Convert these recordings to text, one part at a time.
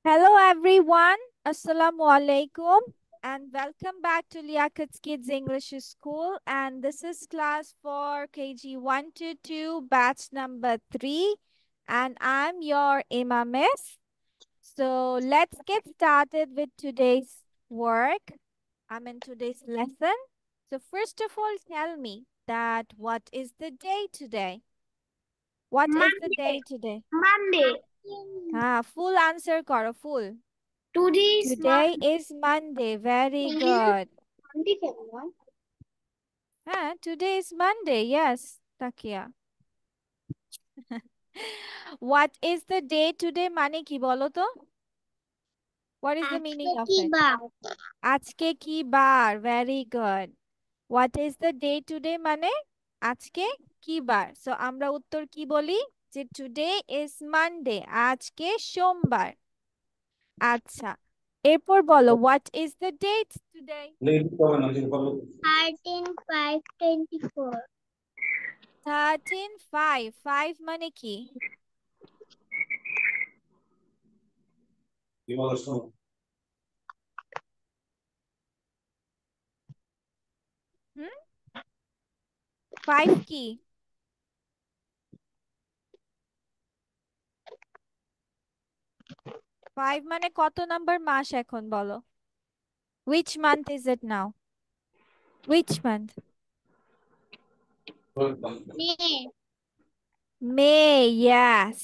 Hello everyone, Assalamu alaikum, and welcome back to Liakat's Kids English School. And this is class for KG 1 to 2, batch number 3, and I'm your Miss. So let's get started with today's work. Today's lesson. So first of all, tell me that what is the day today? What is the day today? Monday. Full answer karo, full. Today is Today is Monday. Very good. Monday. কেমন? Today is Monday. Yes, Takia. What is the day today? মানে কি বলো তো? What is the আজকে meaning of কি it? বার? আজকে কি বার? Very good. What is the day today? মানে আজকে কি বার? So আমরা উত্তর কি বলি? যে today is Monday. আজকে সোমবার। আচ্ছা। এরপর বলো what is the date today? 13/5/24. 13/5 5 মানে কি? হুম 5 কি? 5 মানে কত নাম্বার মাস এখন বলো? Which month is it now? Which month? May. May, yes.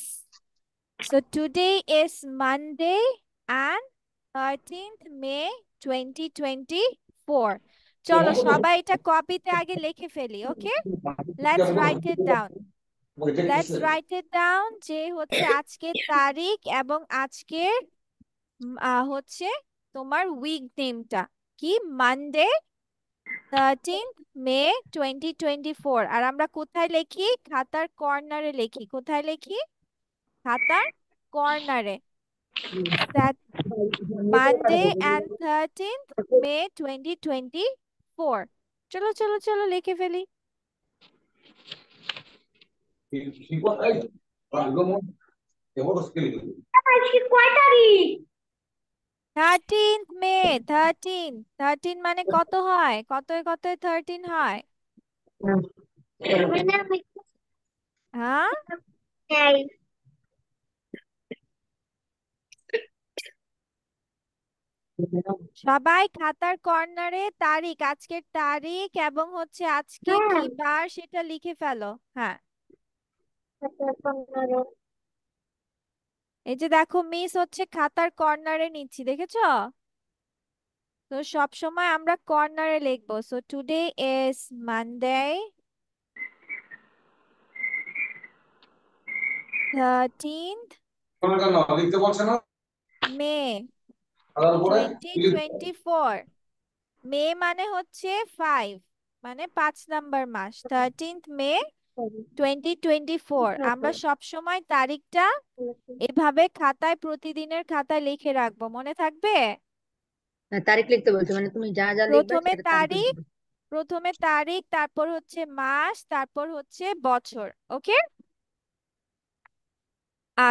So today is Monday and 13th May 2024. চলো সবাই এটা কপিতে আগে লিখে ফেলি, ওকে? Let's write it down. Let's write it down যে হচ্ছে আজকের তারিখ এবং আজকের হচ্ছে তোমার উইক নেমটা কি? মানডে 13th মে 2024। আর আমরা কোথায় লিখি? খাতার কর্নারে লিখি। কোথায় লিখি? খাতার কর্নারে। মানডে এন্ড 13th মে 2024। চলো চলো চলো লিখে ফেলি। 13th মে 13 মানে কত হয়? কতয় কতয় 13 হয়? হ্যাঁ সবাই খাতার কর্নারে তারিখ, আজকের তারিখ এবং হচ্ছে আজকে কি বার সেটা লিখে ফেলো। হ্যাঁ এই যে দেখো মিস হচ্ছে খাতার কর্নারে নিচ্ছি, দেখেছো? তো সব সময় আমরা কর্নারে লিখবো। So today is Monday 13th মে 2024। মে মানে হচ্ছে 5, মানে 5 নাম্বার মাস। 13th মে 2024। আমরা সব সময় তারিখটা এভাবে খাতায় প্রতিদিনের খাতায় লিখে রাখবো, মনে থাকবে? তারিখ লিখতে বলছো, মানে তুমি যা যা লিখবে প্রথমে সেটা তারিখ তারিখ, লিখবে। প্রথমে তারিখ, তারপর হচ্ছে মাস, তারপর হচ্ছে বছর। ওকে,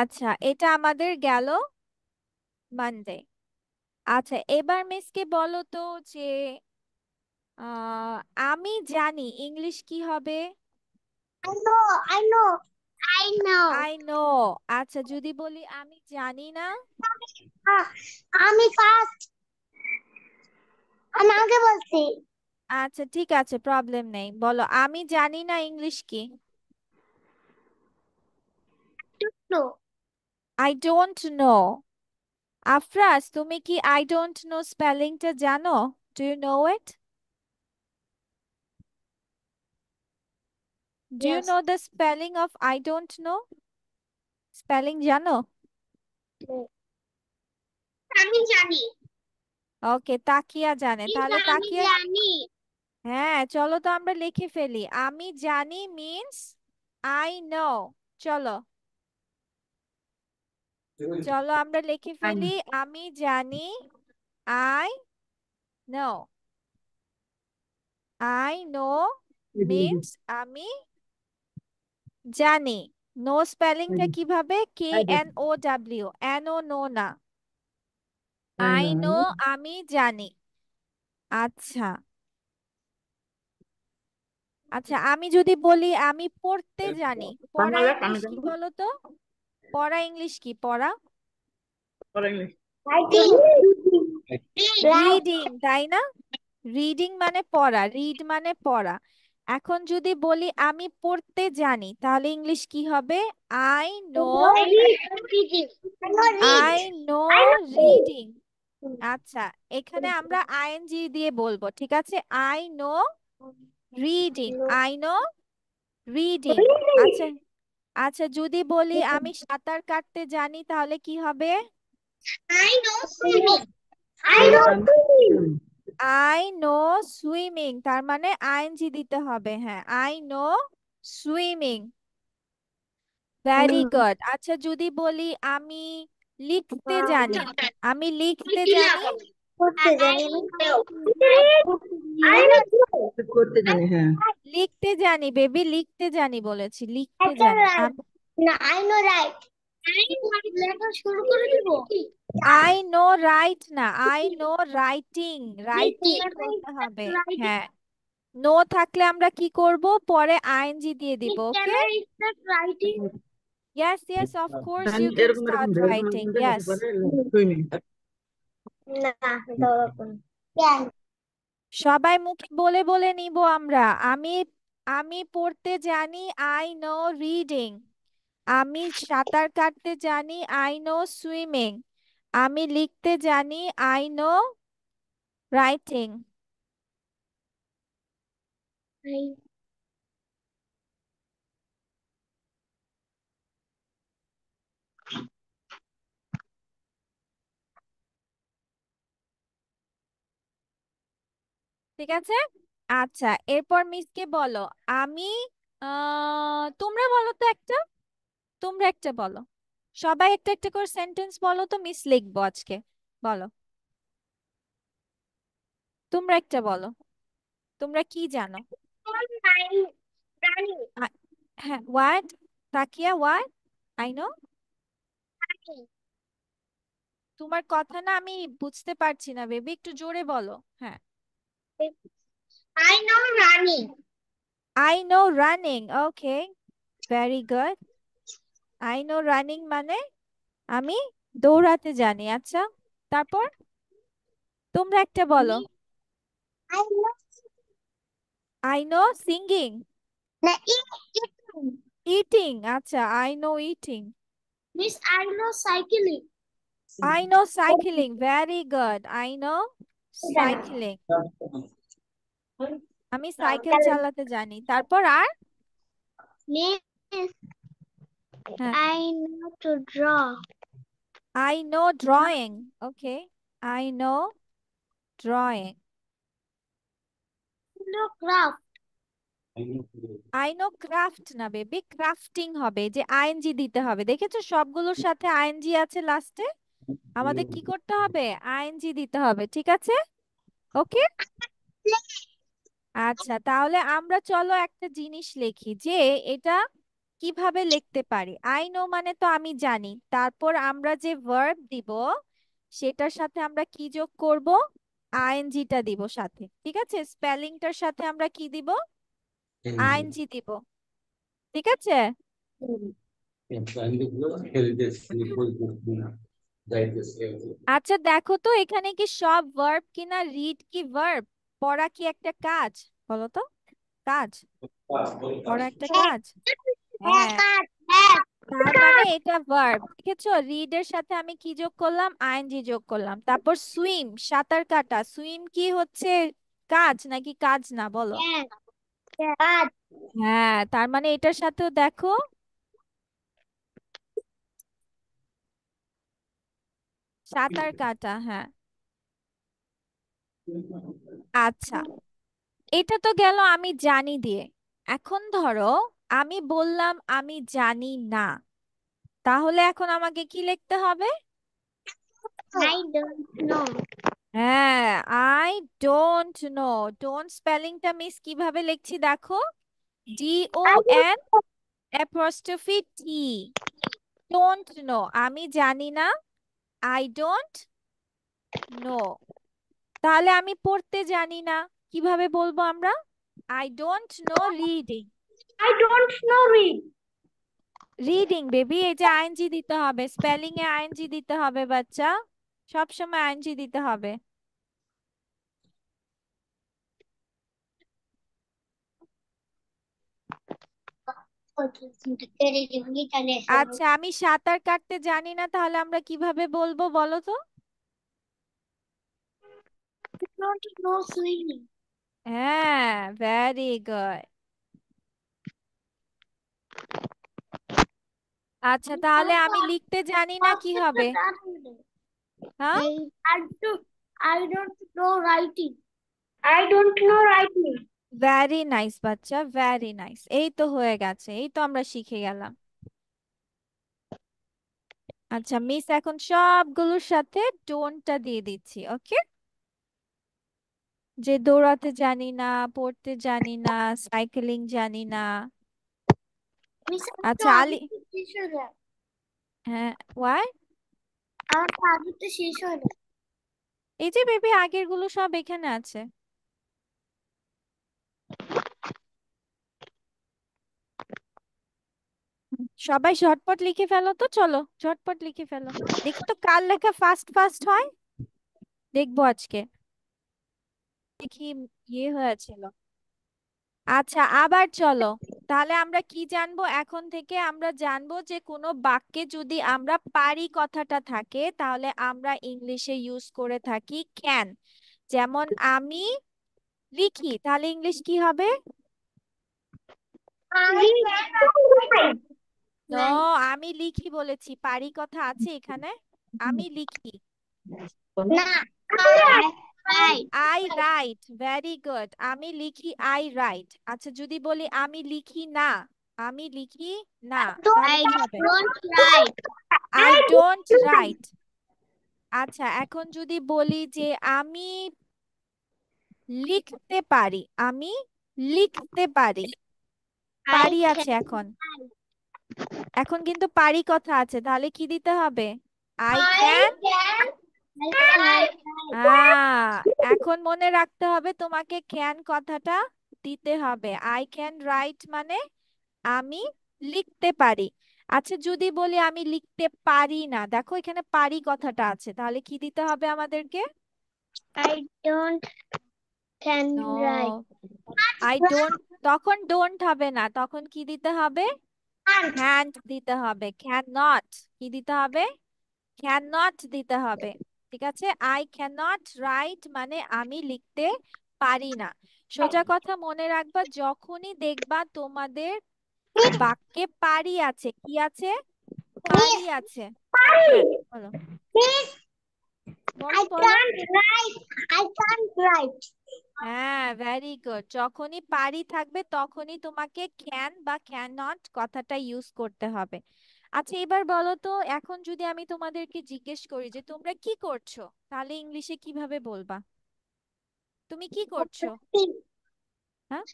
আচ্ছা এটা আমাদের গেল মানডে। আচ্ছা এবার মিসকে বলো তো যে আমি জানি ইংলিশ কি হবে? I know, I know, I know. I know. আচ্ছা যদি বলি আমি জানি না? আমি ফার্স্ট, আমি আগে বলছি। আচ্ছা ঠিক আছে, প্রবলেম নেই, বলো আমি জানি না ইংলিশ কি? No. I don't know. Afraz তুমি কি আই ডোন্ট নো স্পেলিংটা জানো? Do you know it? Do you Yes. Know the spelling of I don't know? Spelling জানো? আমি জানি। ওকে, তাকিয়া জানে, তাহলে আমি তাকিয়া। জানি। হ্যাঁ চলো তো আমরা লিখে ফেলি। আমি জানি মিন্স আই নো। চলো চলো আমরা লিখে ফেলি। আমি জানি I know. I know means আমি জানি। নো স্পেলিংটা কিভাবে? KNOW, এন ও নো না। I I know know. আমি জানি। আচ্ছা আচ্ছা, আমি যদি বলি আমি পড়তে জানি, পড়া বাংলা আমি ইংলিশ কি জানো বলো তো? পড়া ইংলিশ কি? পড়া পরে ইংলিশ। Writing. Right. রিডিং, তাই না? রিডিং মানে পড়া, রিড মানে পড়া। এখন যদি বলি আমি পড়তে জানি, তাহলে ইংলিশ কি হবে? I know, I read. Reading. I know read. I know I know read. Reading. আচ্ছা, এখানে আমরা আইএনজি দিয়ে বলবো, ঠিক আছে? I know reading, I know reading. আচ্ছা আচ্ছা, যদি বলি আমি সাঁতার কাটতে জানি, তাহলে কি হবে? I know swimming. I I know am swimming. I know swimming, তার মানে আইএনজি দিতে হবে। হ্যাঁ, I know swimming. Very good. আচ্ছা, যদি বলি আমি লিখতে জানি, আমি লিখতে জানি, করতে জানি না। I know. করতে জানি, হ্যাঁ। লিখতে জানি বেবি, লিখতে জানি বলেছি, লিখতে একটা জানি। right. না I know right. লেখা শুরু করে দিব। আই নো রাইট না, I know writing, writing Writing. বলতে হবে। Writing. হ্যাঁ, নো থাকলে আমরা কি করব? পরে আইএনজি দিয়ে দিব। Can okay, I start writing? yes yes of course you can এরকম start writing, yes. সুইমিং। না দরকার নেই। Can. সবাই মুখে বলে বলে নিব আমরা। আমি আমি পড়তে জানি, আই নো রিডিং। আমি সাঁতার কাটতে জানি, আই নো সুইমিং। আমি লিখতে জানি, আই নো রাইটিং। I ঠিক আছে। আচ্ছা, এরপর মিসকে বলো। আমি তোমরা বলো তো একটা, তোমরা একটা বলো। সবাই একটা একটা করে সেন্টেন্স বলো তো, মিস লিখবো আজকে। বলো, তোমরা একটা বলো, তোমরা কি জানো? Running. Running. আ- হ্যাঁ, what? Takiya, what? I know. তোমার কথা না আমি বুঝতে পারছি না বেবি, একটু জোরে বলো। হ্যাঁ, I know running. I know running, okay, very good. I know running মানে আমি দৌড়াতে জানি। আচ্ছা, তারপর তোমরা একটা বলো। I know. I know singing, না eating. ইটিং। আচ্ছা, I know eating. Miss, I know cycling. I know cycling, very good. I know cycling, আমি সাইকেল চালাতে জানি। তারপর আর? Miss, হ্যাঁ, I know to draw. I know drawing, okay, I know drawing. No craft. I know craft না baby, crafting হবে, যে ING দিতে হবে। দেখেছো সবগুলোর সাথে আইএনজি আছে লাস্টে, আমাদের কি করতে হবে? আইএনজি দিতে হবে, ঠিক আছে? ওকে, আচ্ছা, তাহলে আমরা চলো একটা জিনিস লিখি যে এটা কিভাবে লিখতে পারি। আই নো মানে তো আমি জানি, তারপর আমরা যে ভার্ব দিব সেটার সাথে আমরা কি যোগ করব? আইএনজিটা দিব সাথে, ঠিক আছে? স্পেলিংটার সাথে আমরা কি দিব? আইএনজি দিব, ঠিক আছে? আচ্ছা, দেখো তো এখানে কি সব ভার্ব কিনা? রিড কি ভার্ব? পড়া কি একটা কাজ? বলো তো, কাজ? পড়া একটা কাজ? হ্যাঁ, তার মানে এটা ভার্ব। দেখেছো, রিড এর সাথে আমি কি যোগ করলাম? আইএনজি যোগ করলাম। তারপর সুইম, সাঁতার কাটা, সুইম কি হচ্ছে? কাজ নাকি কাজ না? বলো। Cat. হ্যাঁ, তার মানে এটার সাথেও দেখো সাঁতার কাটা। হ্যাঁ, আচ্ছা, এটা তো গেল আমি জানি দিয়ে। এখন ধরো আমি বললাম আমি জানি না, তাহলে এখন আমাকে কি লিখতে হবে? I don't know. হ্যাঁ, আই ডোন্ট নো। ডোন্ট স্পেলিংটা মিস কিভাবে লিখছি দেখো, DO I don't N apostrophe T. Don't know, আমি জানি না, আই ডোন্ট নো। তাহলে আমি পড়তে জানি না, কিভাবে বলবো আমরা? I don't no reading. I don't know read. Reading baby, এই যে আইএনজি দিতে হবে, স্পেলিং এ আইএনজি দিতে হবে বাচ্চা, সব সময় আইএনজি দিতে হবে। আচ্ছা, আমি সাঁতার কাটতে জানি না, তাহলে আমরা কিভাবে বলবো বলো তো? I don't know swimming. হ্যাঁ, ভেরি গুড। আচ্ছা, তাহলে আমি লিখতে জানি না, কি হবে? হ্যাঁ, I don't know writing. I don't know writing. Very nice বাচ্চা, ভেরি নাইস। এই তো হয়ে গেছে, এই তো আমরা শিখে গেলাম। আচ্ছা, মিস এখন সবগুলোর সাথে টোনটা দিয়ে দিচ্ছি, ওকে? যে দৌড়াতে জানি না, পড়তে জানি না, সাইকেলিং জানি না। Miss, আচ্ছা আলি, শেষ হয়ে যায়। হ্যাঁ, ওয়াই? আমার তো আগেরটা শেষ হয়ে যায়। এই যে বেবি, আগের গুলো সব এখানে আছে। সবাই ঝটপট লিখে ফেলো তো, চলো ঝটপট লিখে ফেলো। দেখি তো কার লেখা ফাস্ট ফাস্ট হয়, দেখবো আজকে। দেখি, ইয়ে হয়েছিল। আচ্ছা, আবার চলো। তাহলে আমরা কি জানবো এখন থেকে? আমরা জানবো যে কোনো বাক্যে যদি আমরা পারি কথাটা থাকে, তাহলে আমরা ইংলিশে ইউজ করে থাকি ক্যান। যেমন আমি লিখি, তাহলে ইংলিশ কি হবে? নো, আমি লিখি বলেছি, পারি কথা আছে এখানে। আমি লিখি। না, আই রাইট, ভেরি গুড। আমি লিখি, আই রাইট। আচ্ছা, যদি বলি আমি লিখি না, আমি লিখি না, তাহলে I কি হবে? don't write. I don't write. আচ্ছা, এখন যদি বলি যে আমি লিখতে পারি, আমি লিখতে পারি। I পারি আছে can এখন, এখন কিন্তু পারি কথা আছে, তাহলে কি দিতে হবে? I I can. can write. এখন মনে রাখতে হবে তোমাকে, ক্যান কথাটা দিতে হবে। আই ক্যান রাইট মানে আমি লিখতে পারি। আচ্ছা, যদি বলি আমি লিখতে পারি না, দেখো এখানে পারি কথাটা আছে, তাহলে কি দিতে হবে আমাদেরকে? I don't can know, write. I don't, তখন ডোন্ট হবে না, তখন কি দিতে হবে? Can't. ক্যান্ট দিতে হবে। ক্যান নট, কি দিতে হবে? ক্যান নট দিতে হবে। ঠিক আছে, আই ক্যান নট রাইট মানে আমি লিখতে পারি না। সোজা কথা মনে রাখবা, যখনই দেখবা তোমাদের বাক্যে পারি আছে, কি আছে? পারি Miss, আছে। হ্যাঁ, sorry. বলো Miss, বলো I বলো। can't write. I can't write. হ্যাঁ, ভেরি গুড। যখনই পারি থাকবে তখনই তোমাকে ক্যান বা ক্যান নট কথাটা ইউজ করতে হবে। আচ্ছা, এবার বলো তো, এখন যদি আমি তোমাদেরকে জিজ্ঞেস করি যে তোমরা কি করছো, তাহলে ইংলিশে কিভাবে বলবা? তুমি কি করছো? হ্যাঁ,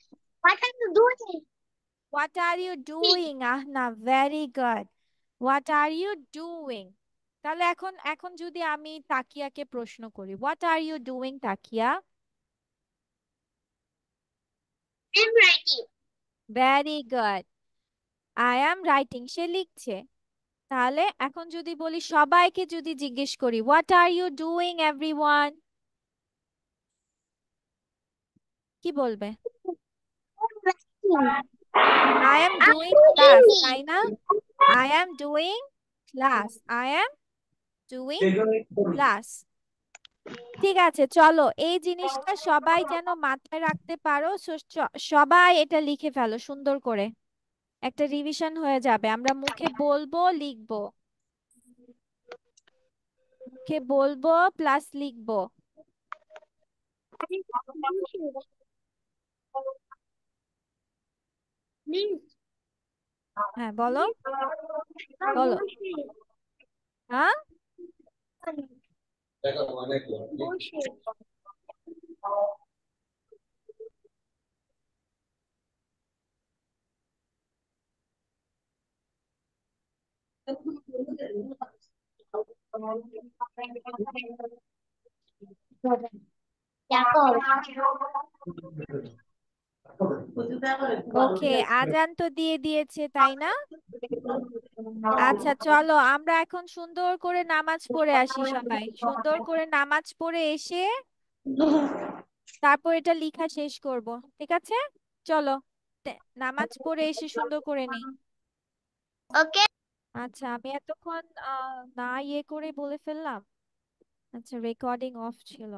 What are you doing? What are you doing? Ah না, very good. What are you doing. তাহলে এখন এখন যদি আমি তাকিয়াকে প্রশ্ন করি, what are you doing Takiya? I'm writing. Very good. I am writing, সে লিখছে। তাহলে এখন যদি বলি, সবাইকে যদি জিজ্ঞেস করি, what are you doing everyone, কি বলবে? আই অ্যাম ডুইং ক্লাস, তাই না? I am doing class, I am doing class. ঠিক আছে, চলো এই জিনিসটা সবাই যেন মাথায় রাখতে পারো। সবাই এটা লিখে ফেলো সুন্দর করে, একটা রিভিশন হয়ে যাবে। আমরা মুখে বলবো, লিখবো, মুখে বলবো প্লাস লিখবো। Miss, হ্যাঁ, বলো বলো। bullshit. হ্যাঁ, Bullshit. ওকে, আজান তো দিয়ে দিয়েছে, তাই না? আচ্ছা, চলো আমরা এখন সুন্দর করে নামাজ পড়ে আসি। সবাই সুন্দর করে নামাজ পড়ে এসে তারপর এটা লেখা শেষ করব, ঠিক আছে? চলো নামাজ পড়ে এসে সুন্দর করে নিই। ওকে। আচ্ছা, আমি এতক্ষণ না ইয়ে করে বলে ফেললাম। আচ্ছা, রেকর্ডিং অফ ছিল।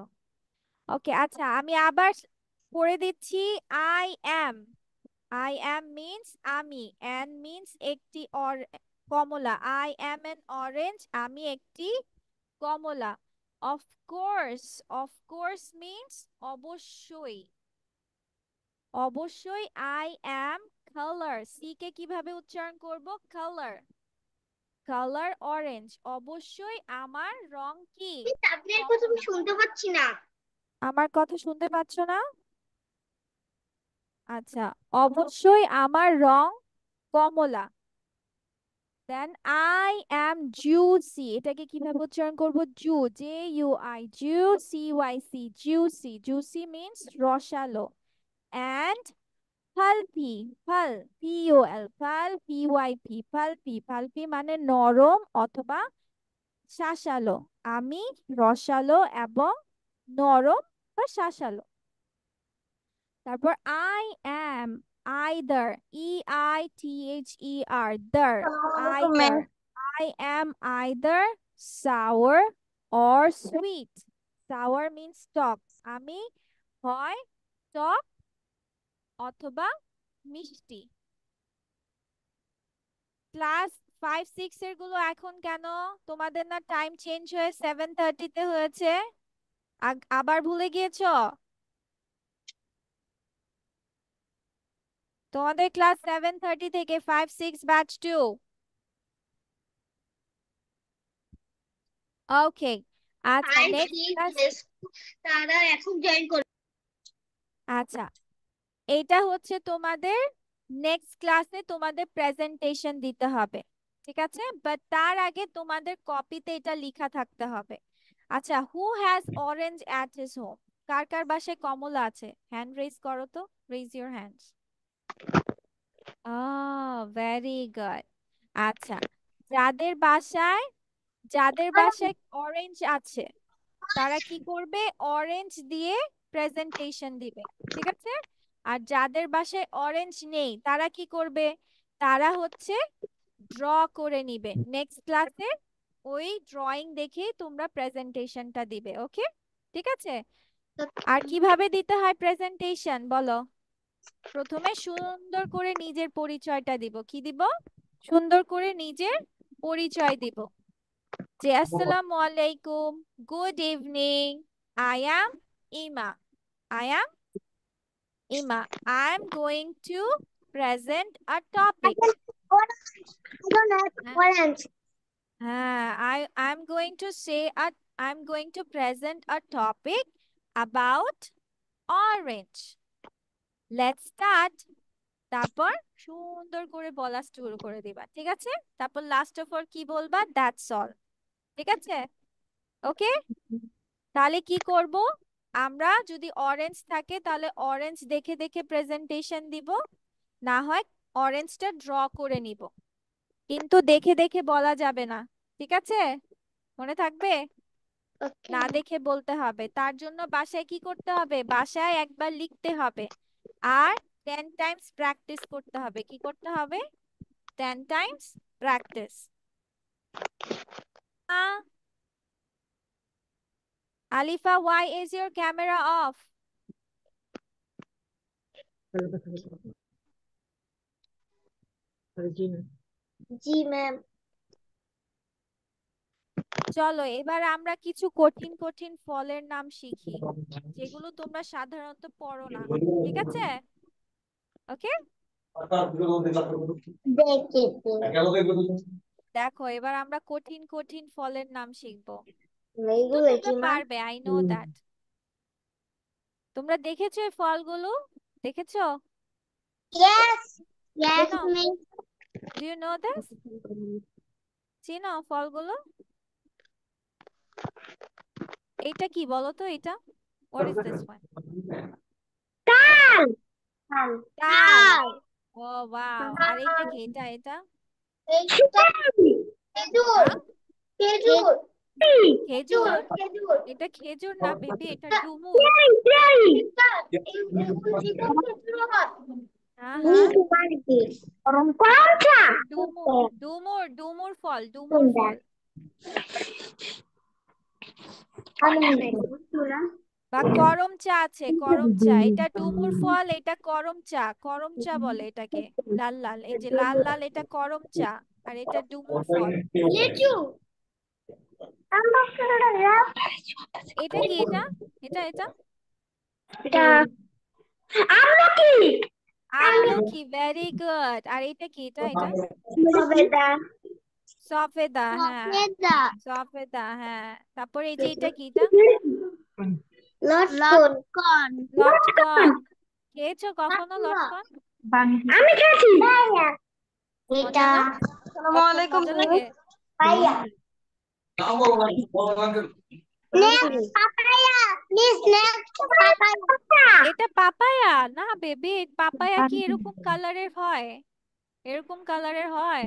ওকে, আচ্ছা আমি আবার পড়ে দিচ্ছি। I am, I am means আমি, অ্যান মিন্স একটি, কমলা। আই অ্যাম অ্যান অরেঞ্জ, আমি একটি কমলা। Of course, of course means অবশ্যই, অবশ্যই। I am colour, C K কিভাবে উচ্চারণ করব? Colour, colour orange. অবশ্যই আমার রং কি? সাবজেক্ট কথা আমি শুনতে পাচ্ছি না। আমার কথা শুনতে পাচ্ছ না? আচ্ছা, অবশ্যই আমার রং কমলা। দেন আই অ্যাম জুসি, এটাকে কিভাবে উচ্চারণ করব? Ju, J U I, juicy Y C, juicy. Juicy means রসালো। And pulpy, pulp, P O L, pulp, P Y P, pulpy. Pulpy মানে নরম অথবা শাঁসালো। আমি রসালো এবং নরম বা শাঁসালো। তারপর I am either, E I T H E R, ther, either. I am either sour or sweet. Sour means টক। আমি হয় টক অথবা মিষ্টি। ক্লাস 5, 6 এর গুলো এখন কেন? তোমাদের না টাইম চেঞ্জ হয়ে 7:30-তে হয়েছে? আবার ভুলে গিয়েছো? তোমাদের ক্লাস 7:30 থেকে 5, 6 ব্যাচ 2। ওকে, আচ্ছা নেক্সট ক্লাস। তারা এখন জয়েন করবে। আচ্ছা, এইটা হচ্ছে তোমাদের নেক্সট ক্লাসে তোমাদের প্রেজেন্টেশন দিতে হবে, ঠিক আছে? বাট তার আগে তোমাদের কপিতে এটা লেখা থাকতে হবে। আচ্ছা, who has orange at his home? কার কার বাসায় কমলা আছে? হ্যান্ড রেজ করো তো, raise your hands. Very good. আচ্ছা, যাদের বাসায়, যাদের বাসায় অরেঞ্জ আছে তারা কি করবে? অরেঞ্জ দিয়ে প্রেজেন্টেশন দিবে, ঠিক আছে? আর যাদের বাসায় অরেঞ্জ নেই তারা কি করবে? তারা হচ্ছে ড্র করে নিবে। নেক্সট ক্লাসে ওই ড্রয়িং দেখে তোমরা প্রেজেন্টেশনটা দিবে, ওকে? ঠিক আছে? আর কিভাবে দিতে হয় প্রেজেন্টেশন বলো? প্রথমে সুন্দর করে নিজের পরিচয়টা দিব। কি দিব? সুন্দর করে নিজের পরিচয় দিব, যে আসসালামু আলাইকুম, গুড ইভিনিং, আই অ্যাম ইমা, আই অ্যাম ইমা, I am going to present a topic. হ্যাঁ, I am going to say I'm going to present a topic about orange. Let's start. তারপর সুন্দর করে বলা শুরু করে দিবা, ঠিক আছে? তারপর লাস্ট অফ অল কি বলবা? দ্যাটস অল, ঠিক আছে? ওকে, তাহলে কি করব? আমরা যদি অরেঞ্জ থাকে তাহলে অরেঞ্জ দেখে দেখে প্রেজেন্টেশন দিব, না হয় অরেঞ্জটা ড্র করে নিব, কিন্তু দেখে দেখে বলা যাবে না, ঠিক আছে? মনে থাকবে? না দেখে বলতে হবে। তার জন্য বাসায় কি করতে হবে? বাসায় একবার লিখতে হবে আর 10 টাইমস প্র্যাকটিস করতে হবে। কি করতে হবে? 10 Times practice. Alifa, why is your camera off? G ma'am. চলো এবার আমরা কিছু কঠিন কঠিন ফলের নাম শিখি, যেগুলো তোমরা সাধারণত পড়ো না, ঠিক আছে? ওকে, দেখো এবার আমরা কঠিন কঠিন ফলের নাম শিখবো, কিন্তু তোমরা পারবে, আই নো দ্যাট। তোমরা দেখেছো এই ফলগুলো? দেখেছো? Yes, yes, চিনো? ma'am. Do you know this? চিনো ফলগুলো? এটা কি বলো তো এটা? What is this one? তাল তাল। ও ওয়াও। আর এটা কি? এটা? হ্যাঁ? খেজুর? এটা খেজুর না বেবি, এটা ডুমুর। হ্যাঁ হ্যাঁ, ডুমুর ফল, ডুমুর ফল। বা করম চা আছে, করম চা। এটা ডুমুর ফল, এটা করম চা। করম চা বলে এটাকে। লাল লাল, এই যে লাল লাল, এটা করম চা। আর এটা ডুমুর ফল। এটা কি? এটা আমলকি। Very good. আর এটা কি? এটা সফেদা। হ্যাঁ, সফেদা। হ্যাঁ, তারপরে এই যে এটা কি? লটকন লটকন। খেয়েছো কখনো লটকন? আমি খেয়েছি মজা না? লটকন মজা লাগে? পাপায়া এটা পাপায়া না বেবি। পাপায়া কি এরকম কালারের হয়? এরকম কালারের হয়?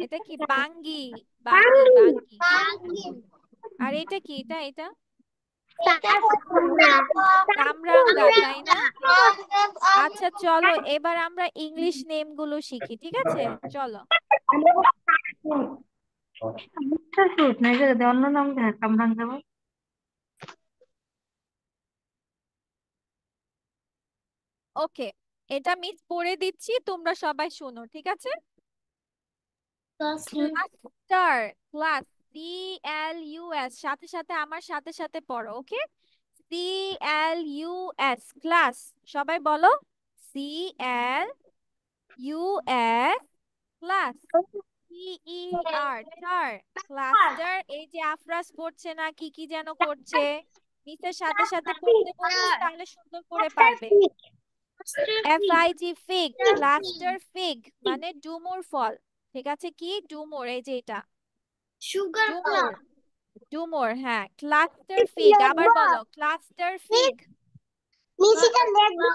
এটা কি? বাঙ্গি। বাঙ্গি। আর এটা কি? এটা কামরাঙ্গা, তাই না? আচ্ছা চলো, এবার আমরা ইংলিশ নেম গুলো শিখি, ঠিক আছে? চলো। অন্য নাম দেখ কামরাং যাবো। ওকে, এটা মিস পড়ে দিচ্ছি, তোমরা সবাই শোনো, ঠিক আছে? ক্লাস্টার। ক্লাস, CLUS, সাথে সাথে আমার সাথে সাথে পড়ো, ওকে? CLUS, class. সবাই বলো CLUS, ক্লাস। TER, টার। ক্লাস্টার। এই যে আফরাজ পড়ছে না, কি কি যেন করছে। মিসের সাথে সাথে পড়তে বলছি, তাহলে সুন্দর করে পারবে। FIG, fig. ক্লাস্টার ফিগ মানে ডুমুর ফল, ঠিক আছে? কি ডুমুর? এই যে এটা সুগার ডুমুর। ডুমুর, হ্যাঁ। ক্লাস্টার ফিগ, আবার বলো ক্লাস্টার ফিগ। মিশিটা লেখবো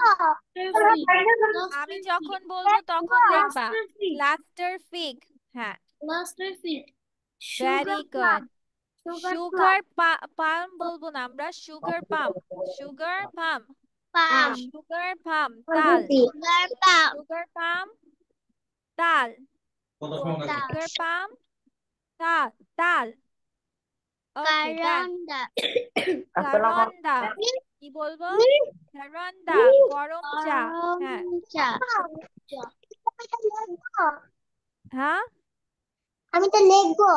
আমি যখন বলবো তখন লিখবা ক্লাস্টার ফিগ। হ্যাঁ, ভেরি গুড। সুগার পাম বলবো না আমরা, সুগার পাম। সুগার পাম। পাম সুগার পাম। তাল। সুগার পাম সুগার পাম, তাল। সুগার পাম, তাল। তাল। ওকে, ডান। কারন্ডা কারন্দা। কি বলবো? কারন্দা, গরম চা। হ্যাঁ চা হ্যাঁ, আমি তো লিখবো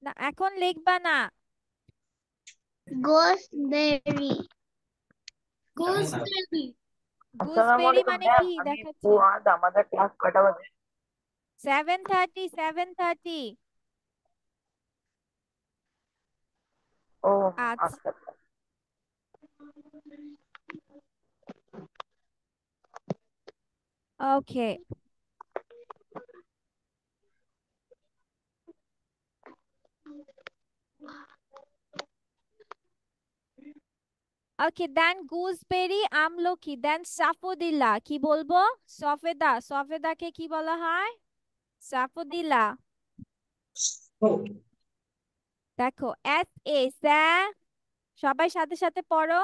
না এখন লিখবা না। গোসবেরি গোসবেরি গুজবেরি মানে কি দেখাচ্ছি? আজ আমাদের ক্লাস কয়টা বাজে? 7:30, 7:30। ও আচ্ছা, আচ্ছা। ওকে। ওকে, দেন গুজবেরি, আমলকি। দেন সাফোদিলা। কি বলবো? সফেদা। সফেদাকে কি বলা হয়? সাফোদিলা। দেখো SA, স্যা। সবাই সাথে সাথে পড়ো।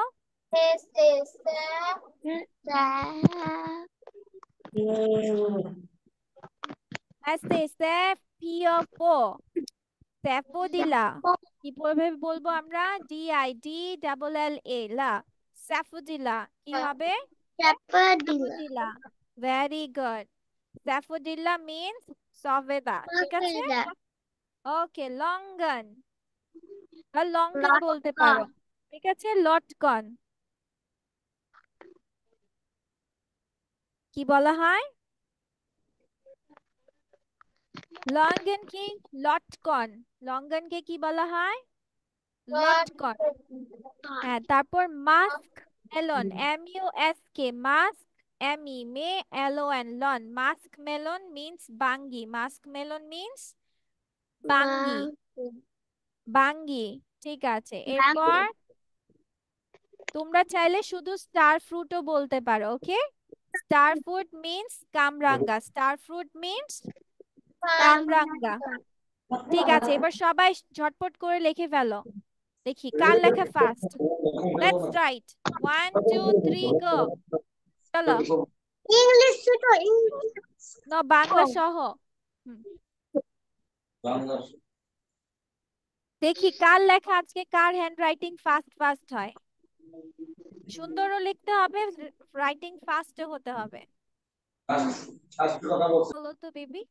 SAFPO, স্যাফোদিলা। কি বলবো আমরা? DIDLLA, লা। স্যাফোদিলা কি হবে? Sapodilla. Very good. Sapodilla means সফেদা, ঠিক আছে? ওকে, লঙ্গন বা লঙ্ঘন বলতে পারো, ঠিক আছে? লটকন কি বলা হয়? লঙ্ঘন কি? লটকন। লঙ্ঘনকে কি বলা হয়? লটকন। হ্যাঁ, তারপর musk melon, MUSK, musk. MELON, লন। মাস্ক মেলন মিন্স বাঙ্গি। মাস্ক মেলন মিন্স বাঙ্গি। বাঙ্গি, ঠিক আছে, এরপর তোমরা চাইলে শুধু স্টার ফ্রুটও বলতে পারো। ওকে, স্টার ফ্রুট মিন্স কামরাঙ্গা, স্টার ফ্রুট মিন্স কামরাঙ্গা। ঠিক আছে, এবার সবাই ঝটপট করে লিখে ফেলো, দেখি কার লেখা ফার্স্ট। লেটস রাইট, 1 2 3 গো। চলো, ইংলিশ ছোট ইংলিশ না বাংলা সহ। হুম, দেখি কার লেখা আজকে, কার হ্যান্ড রাইটিং ফাস্ট ফাস্ট হয়। সুন্দরও লিখতে হবে, রাইটিং ফাস্টও হতে হবে। বলো তো baby,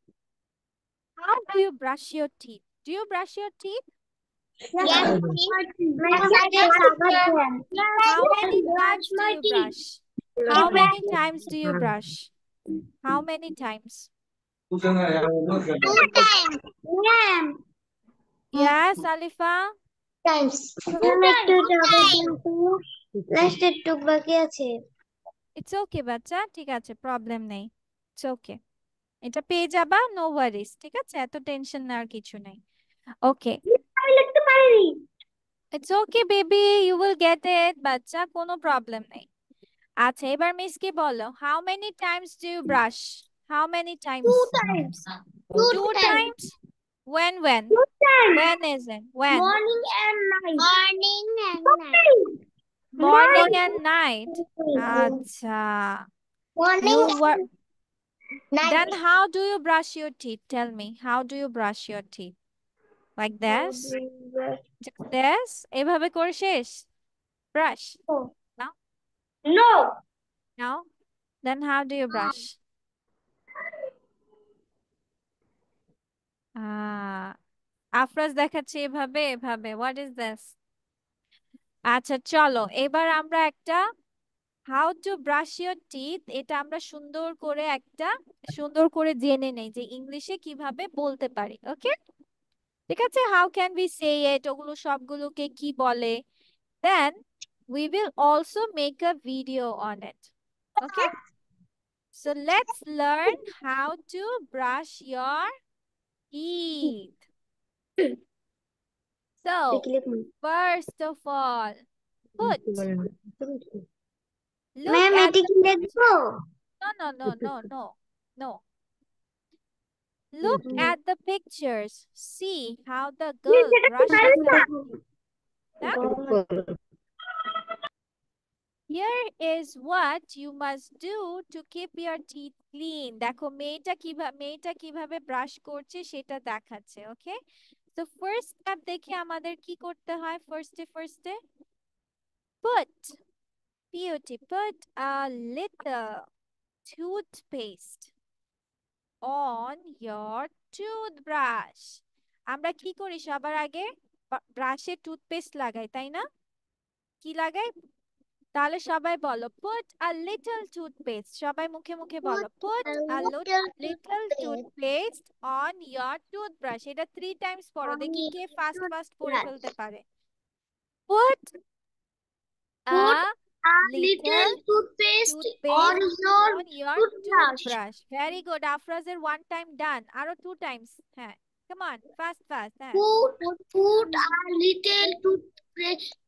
how do you brush your teeth? Do you brush your teeth? Yes, How many times do you brush? How many times do you brush? How many times? 2 times. Yes, Alifa? Times. Last একটু বাকি আছে। It's okay, বাচ্চা, ঠিক আছে, problem নেই। It's okay. এটা পেয়ে যাবা, নো ওয়ারিস, ঠিক আছে, এত টেনশন নেওয়ার কিছু নেই। ওকে, আমি লিখতে পারিনি। It's okay baby, you will get it বাচ্চা, কোনো প্রবলেম নেই। আচ্ছা, এবার মিসকে বলো, how many times do you brush? How many times? 2 times. 2 times? When? 2 times. When is it? When? Morning and night. Morning and night. Morning and night. আচ্ছা, Morning you were. night. Then how do you brush your teeth? Tell me, how do you brush your teeth? Like this? Just this? এভাবে করে শেষ? Brush? No? No. No? Then how do you brush? Afraz দেখাচ্ছে এভাবে এভাবে। What is this? আচ্ছা চলো, এবার আমরা একটা how to brush your teeth, এটা আমরা সুন্দর করে জেনে নেই যে ইংলিশে কিভাবে বলতে পারি। ওকে, ঠিক আছে, হাউ ক্যান বি সে ইট, ওগুলো সবগুলোকে কি বলে। দেন we will also make a video on it. Okay, so let's learn how to brush your teeth. So first of all, put look Ma'am, at এটা the কি লিখবো? no. Look at the pictures. See how the girl brushes her teeth. Huh? Here is what you must do to keep your teeth clean. দেখো মেয়েটা কিভাবে brush করছে সেটা দেখাচ্ছে। ওকে, তো ফার্স্ট স্টেপ দেখে আমাদের কি করতে হয়। ফার্স্টে put a little toothpaste on your toothbrush. আমরা কি করি সবার আগে, ব্রাশে টুথপেস্ট লাগাই, তাই না? কি লাগাই? তাহলে সবাই বলো, put a little toothpaste. সবাই মুখে মুখে বলো, put a little toothpaste on your toothbrush. এটা 3 টাইমস পড়ো, দেখি কে ফাস্ট পড়ে ফেলতে পারে। Put a little toothpaste on your toothbrush. Very good. Afrazer 1 time done. আরো 2 times. হ্যাঁ, come on, fast. হ্যাঁ, Put a little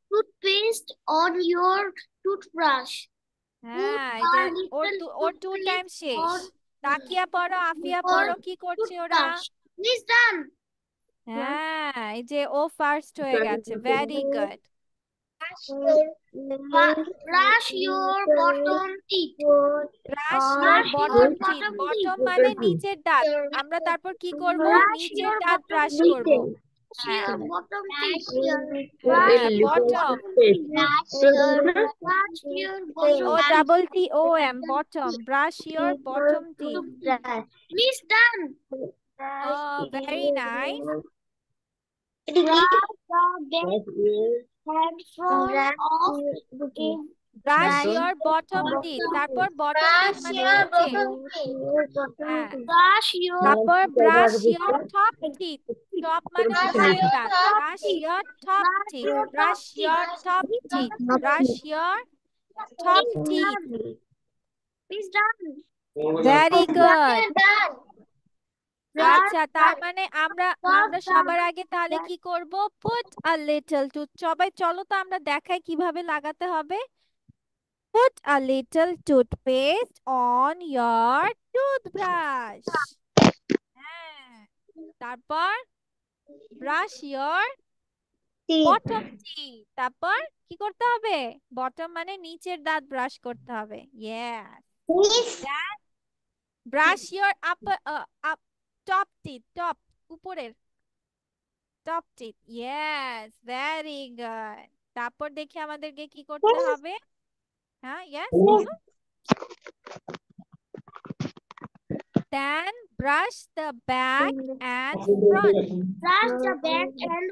toothpaste on your toothbrush. হ্যাঁ, এটা ওর 2 টাইম শেষ। তাকিয়া পড়ো, আফিয়া পড়ো, কি করছে ওরা? Miss done. হ্যাঁ, এই যে ও ফার্স্ট হয়ে গেছে। Very good. Brush your bottom teeth. Brush your bottom teeth. Bottom মানে নিচের দাঁত। আমরা তারপর কি করব? নিচের দাঁত ব্রাশ করব। হ্যাঁ, Bottom teeth. Bottom. O double T O M, bottom. Brush your bottom teeth. Miss done. Oh, very nice. Brush your bottom teeth. তারপর bottom teeth মানে নিচে। হ্যাঁ, তারপর brush your top teeth. top মানে উপরের দাঁত। Brush your top teeth. Brush your top teeth. Brush your top teeth. Miss done. Very good. আচ্ছা, তার মানে আমরা সবার আগে তাহলে কি করব? Put a little tooth. সবাই চলো তো আমরা দেখাই কিভাবে লাগাতে হবে। Put a little toothpaste on your toothbrush. হ্যাঁ, তারপর brush your bottom teeth. তারপর কি করতে হবে? বটম মানে নিচের দাঁত ব্রাশ করতে হবে। Yes. Then brush your upper up top teeth. Top উপরের top teeth. Yes, very good. তারপর দেখি আমাদেরকে কি করতে হবে। হ্যাঁ, yes, বলো। Then brush the back and front. Brush the back and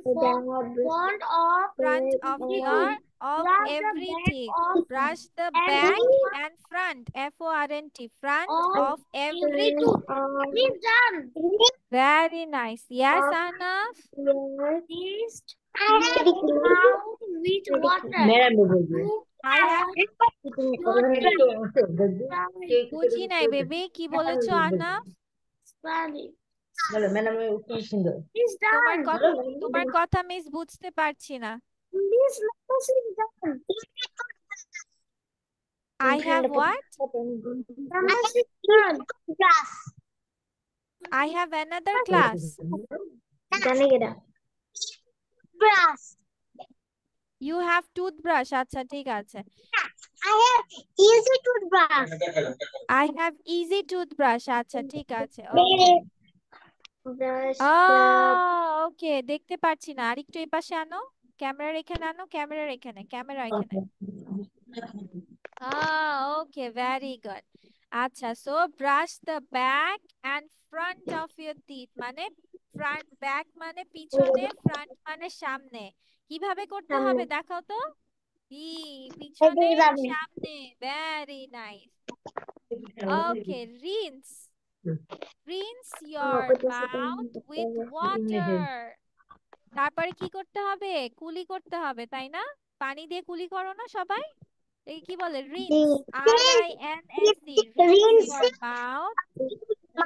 front of your of brush the every back teeth. of Brush the and back and front. F-O-R-N-T. Front of every tooth. Please done. Very nice. Yes, Anaf. Please mouth with water. I have বুঝি নাই baby, কি বলেছো আনাফ? Please done. তোমার কথা miss বুঝতে পারছি না। Please done. I have what? Class. I have another class. Brush. You have toothbrush. আচ্ছা ঠিক আছে। I have easy toothbrush. I have easy toothbrush. আচ্ছা ঠিক আছে। Okay. ওকে, দেখতে পাচ্ছি না, আরেকটু এই পাশে আনো, ক্যামেরার এখানে আনো, ক্যামেরার এখানে, ক্যামেরা এখানে। ওকে, ভেরি গুড। আচ্ছা, so brush the back end front of your teeth, মানে ফ্রন্ট, ব্যাক মানে পিছনে, ফ্রন্ট মানে সামনে। কিভাবে করতে হবে দেখাও তো। পিছনে সামনে, very nice. Okay, rinse your mouth with water. তারপরে কি করতে হবে? কুলি করতে হবে, তাই না? পানি দিয়ে কুলি করো না সবাই? এই কি বলে? rinse, R-I-N-S-E. rinse your mouth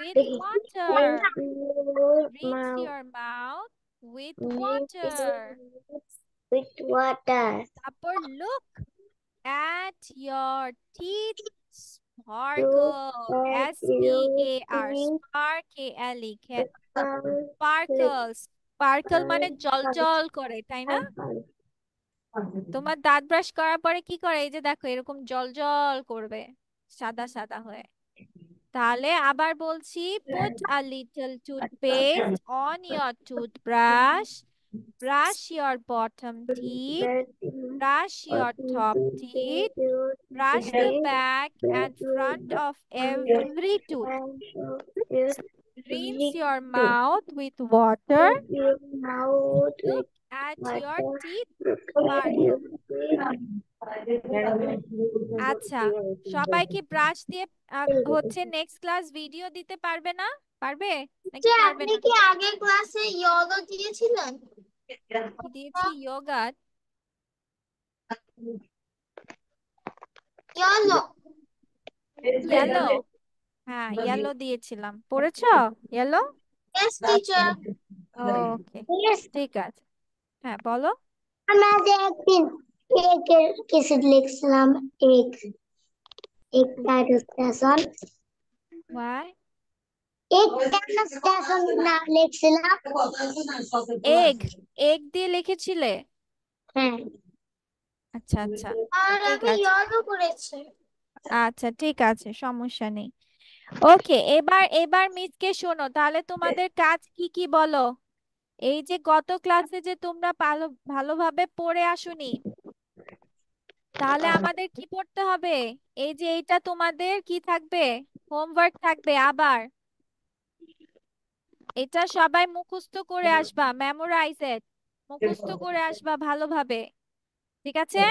with water. Rinse your mouth with water. তারপর look at your teeth sparkle. S-P-A-R. Sparkle. Sparkles. Sparkle মানে জলজল করে, তাই না? তোমার দাঁত ব্রাশ করার পরে কি করে? এই যে দেখো, এরকম জলজল করবে, সাদা সাদা হয়ে। তাহলে আবার বলছি, put a little toothpaste on your toothbrush. Brush your bottom teeth. Brush your top teeth. Brush the back and front of every tooth. Rinse your mouth with water. Look at your teeth sparkle. আচ্ছা, সবাই কি brush দিয়ে হচ্ছে next class video দিতে পারবে না? পারবে নাকি পারবে আপনি না? কি আগের ক্লাসে ইয়োগা দিয়েছিলেন? কি দিয়েছি? ইয়োগাট? ইয়েলো? হ্যাঁ, ইয়েলো দিয়েছিলাম। পড়েছো ইয়েলো? Yes, teacher. ওকে, ঠিক আছে। হ্যাঁ, বলো। আমাদের একদিন কিছু লিখছিলাম, একটা স্টেশন না লিখছিলাম। এগ দিয়ে লিখেছিলে? হ্যাঁ। আচ্ছা আচ্ছা, আর ঠিক আমি আছে। ইয়োগা করেছি। আচ্ছা ঠিক আছে, সমস্যা নেই। ওকে, এবার মিসকে শোনো, তাহলে তোমাদের কাজ কি কি বলো। এই যে গত ক্লাসে যে তোমরা ভালোভাবে পড়ে আসোনি, তাহলে আমাদের কি পড়তে হবে? এই যে এটা তোমাদের কি থাকবে? হোমওয়ার্ক থাকবে। আবার এটা সবাই মুখস্থ করে আসবা, মেমোরাইজ ইট, মুখস্থ করে আসবা ভালোভাবে, ঠিক আছে?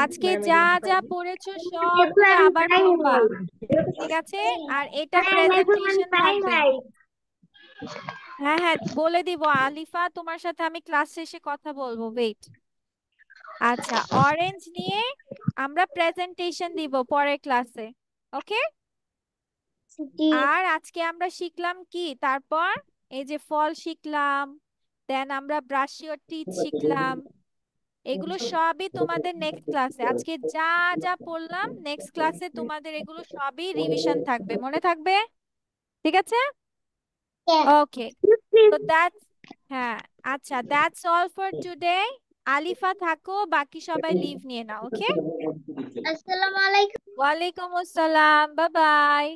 আজকে যা যা পড়েছো সবগুলো আবার পড়বা, ঠিক আছে? আর এটার প্রেজেন্টেশন থাকবে। হ্যাঁ হ্যাঁ, বলে দিব আলিফা, তোমার সাথে আমি ক্লাস শেষে কথা বলবো, ওয়েট। আচ্ছা, অরেঞ্জ নিয়ে আমরা প্রেজেন্টেশন দিব পরের ক্লাসে, ওকে? আর আজকে আমরা শিখলাম কি, তারপর এই যে ফল শিখলাম, দেন আমরা ব্রাশ ইওর টিথ শিখলাম। এগুলো সবই তোমাদের নেক্সট ক্লাসে, আজকে যা যা পড়লাম নেক্সট ক্লাসে তোমাদের এগুলো সবই রিভিশন থাকবে, মনে থাকবে? ঠিক আছে, ওকে। তো দ্যাটস, হ্যাঁ আচ্ছা, that's all for today. Alifa থাকো, বাকি সবাই লিভ নিয়ে নাও, ওকে? আসসালামু আলাইকুম। ওয়ালাইকুম আসসালাম, বাই বাই।